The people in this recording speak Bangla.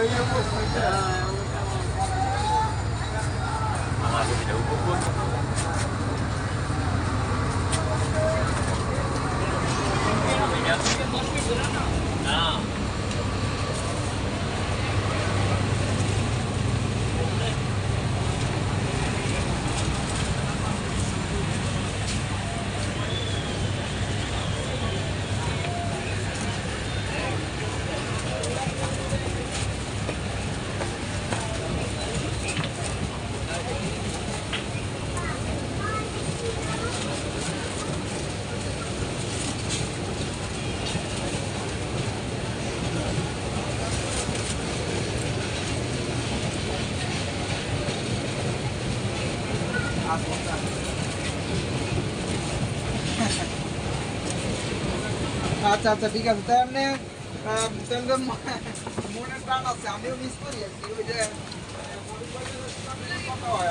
Aku tidak hukum. Nah. আচ্ছা আচ্ছা ঠিক আছে তাহলে তাহলে মনের প্রাণ আছে আমিও মিস করি আর কি ওই যে কথা হয়